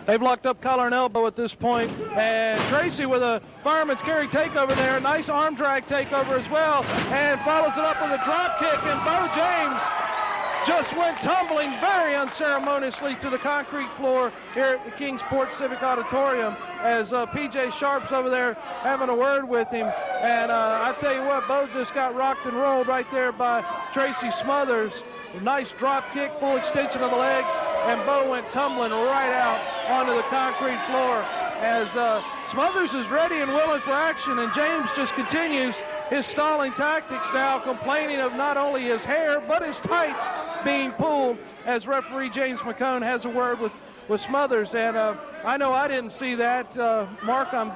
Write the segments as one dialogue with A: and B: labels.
A: They've locked up collar and elbow at this point, and Tracy with a fireman's carry takeover there, nice arm drag takeover as well, and follows it up with a drop kick, and Beau James just went tumbling very unceremoniously to the concrete floor here at the Kingsport Civic Auditorium as P.J. Sharp's over there having a word with him. And I tell you what, Beau just got rocked and rolled right there by Tracy Smothers. Nice drop kick, full extension of the legs, and Beau went tumbling right out onto the concrete floor as Smothers is ready and willing for action, and James just continues his stalling tactics now, complaining of not only his hair but his tights being pulled as referee James McCone has a word with Smothers. And I know I didn't see that. Mark, I'm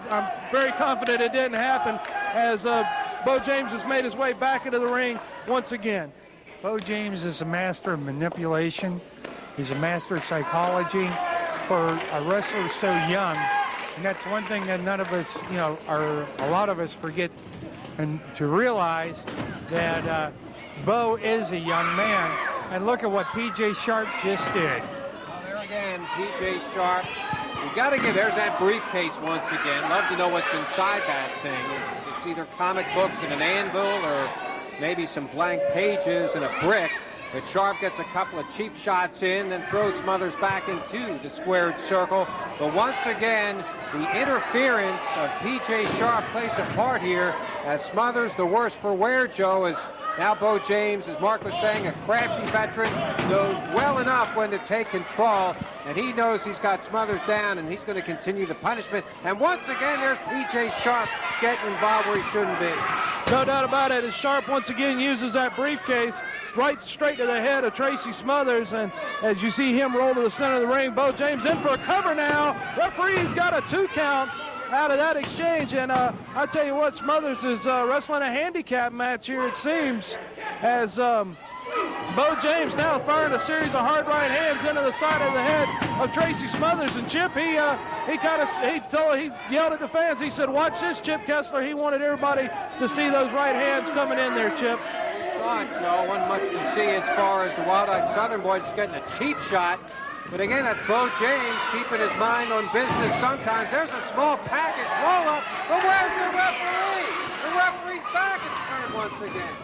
A: very confident it didn't happen as Beau James has made his way back into the ring once again.
B: Beau James is a master of manipulation. He's a master of psychology for a wrestler so young. And that's one thing that none of us, a lot of us forget, and to realize that Beau is a young man. And look at what P.J. Sharp just did.
C: Well, there again, P.J. Sharp. You got to give, there's that briefcase once again. Love to know what's inside that thing. It's either comic books and an anvil or maybe some blank pages and a brick. But Sharp gets a couple of cheap shots in, then throws Smothers back into the squared circle. But once again, the interference of P.J. Sharp plays a part here as Smothers, the worse for wear, Joe, is now Beau James, as Mark was saying, a crafty veteran, knows well enough when to take control, and he knows he's got Smothers down, and he's going to continue the punishment. And once again, there's P.J. Sharp getting involved where he shouldn't be.
A: No doubt about it, as Sharp once again uses that briefcase right straight to the head of Tracy Smothers, and as you see him roll to the center of the ring, Beau James in for a cover now. Referee's got a 2 count out of that exchange, and I tell you what, Smothers is wrestling a handicap match here, it seems, as Beau James now firing a series of hard right hands into the side of the head of Tracy Smothers. And Chip, he yelled at the fans. He said, "Watch this, Chip Kessler." He wanted everybody to see those right hands coming in there, Chip.
C: Saw it, Joe. Wasn't much to see as far as the Wild-Eyed Southern boy just getting a cheap shot. But again, that's Beau James keeping his mind on business sometimes. There's a small package roll-up, but where's the referee? The referee's back and turned once again.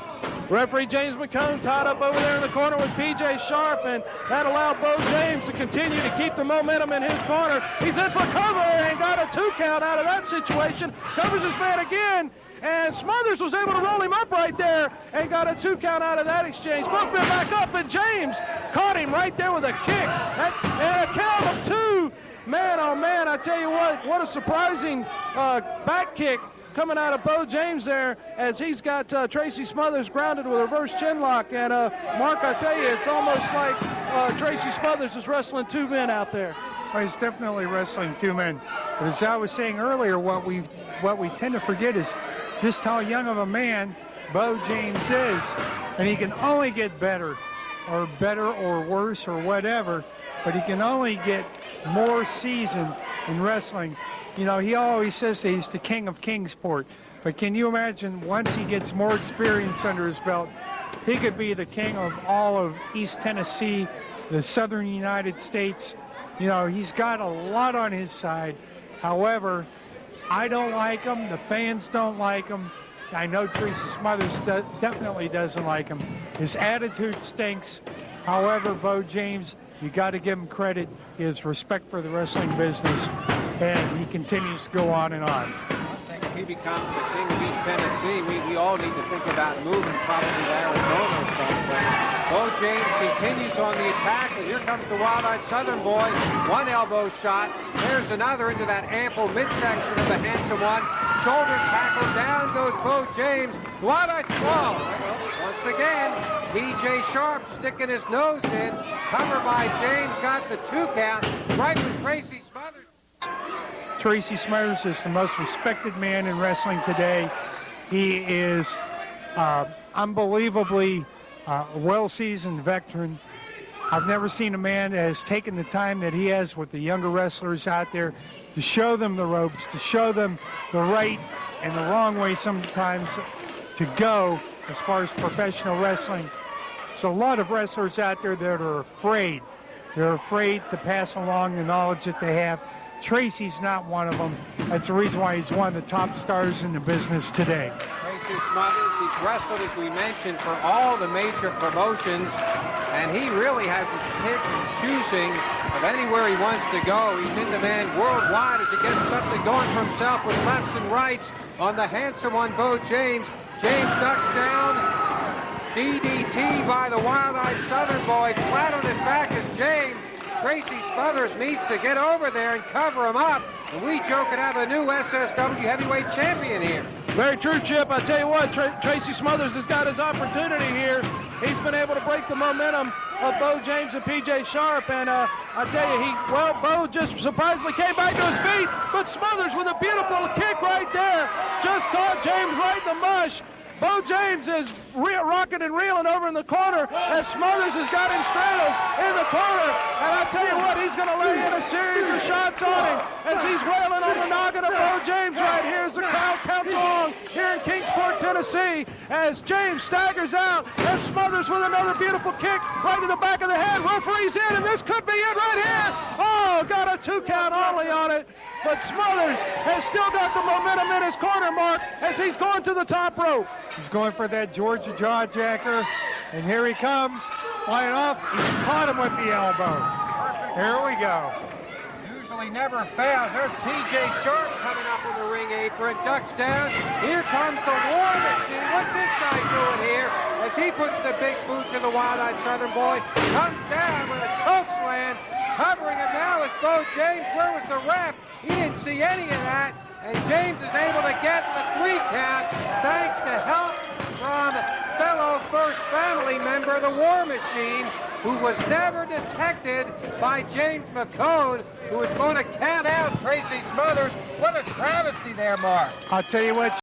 A: Referee James McCone tied up over there in the corner with P.J. Sharp, and that allowed Beau James to continue to keep the momentum in his corner. He's in for cover and got a 2 count out of that situation. Covers his man again, and Smothers was able to roll him up right there and got a 2 count out of that exchange. Both men back up, and James caught him right there with a kick. And a count of 2. Man, oh man, I tell you what a surprising back kick coming out of Beau James there, as he's got Tracy Smothers grounded with a reverse chin lock. And Mark, I tell you, it's almost like Tracy Smothers is wrestling 2 men out there.
B: Well, he's definitely wrestling 2 men. But as I was saying earlier, what we tend to forget is just how young of a man Beau James is, and he can only get better or worse or whatever, but he can only get more seasoned in wrestling. You know, he always says that he's the king of Kingsport, but can you imagine once he gets more experience under his belt, he could be the king of all of East Tennessee, the southern United States. You know, he's got a lot on his side. However, I don't like him. The fans don't like him. I know Tracy Smothers definitely doesn't like him. His attitude stinks. However, Beau James, you got to give him credit. He has respect for the wrestling business, and he continues to go on and on.
C: If he becomes the king of East Tennessee, we all need to think about moving probably to Arizona or someplace. Beau James continues on the attack, and here comes the Wild-Eyed Southern boy. 1 elbow shot. There's another into that ample midsection of the handsome one. Shoulder tackle, down goes Beau James. Wild-Eyed, whoa! Once again, P.J. Sharp sticking his nose in. Cover by James, got the 2 count. Right with Tracy Smothers.
B: Tracy Smothers is the most respected man in wrestling today. He is unbelievably well-seasoned veteran. I've never seen a man that has taken the time that he has with the younger wrestlers out there to show them the ropes, to show them the right and the wrong way sometimes to go as far as professional wrestling. There's a lot of wrestlers out there that are afraid They're afraid to pass along the knowledge that they have. Tracy's not one of them. That's the reason why he's one of the top stars in the business today.
C: Tracy Smothers, he's wrestled, as we mentioned, for all the major promotions, and he really has his pick and choosing of anywhere he wants to go. He's in demand worldwide as he gets something going for himself with lefts and rights on the handsome one, Beau James. James ducks down. DDT by the wild-eyed Southern boy, flat on his back as James. Tracy Smothers needs to get over there and cover him up. And we joke and have a new SSW heavyweight champion here.
A: Very true, Chip. I tell you what, Tracy Smothers has got his opportunity here. He's been able to break the momentum of Beau James and PJ Sharp. And I tell you, Beau just surprisingly came back to his feet, but Smothers with a beautiful kick right there just caught James right in the mush. Beau James is rocking and reeling over in the corner as Smothers has got him straddled in the corner. And I tell you what, he's going to lay in a series of shots on him as he's wailing on the noggin of Beau James right here as the crowd counts along here in Kingsport, Tennessee, as James staggers out and Smothers with another beautiful kick right to the back of the head. Referee's in, and this could be it right here. Oh, got a 2 count only on it. But Smothers has still got the momentum in his corner, Mark, as he's going to the top rope.
B: He's going for that Georgia jawjacker, and here he comes, flying off. He's caught him with the elbow. Here we go.
C: Usually never fails. There's PJ Sharp coming up on the ring apron, ducks down. Here comes the War Machine. What's this guy doing here? As he puts the big boot to the wild-eyed Southern boy, comes down with a choke slam. Covering him now is Beau James. Where was the ref? He didn't see any of that. And James is able to get the 3 count thanks to help from fellow First Family member, the War Machine, who was never detected by James McCone, who is going to count out Tracy Smothers. What a travesty there, Mark.
B: I'll tell you what.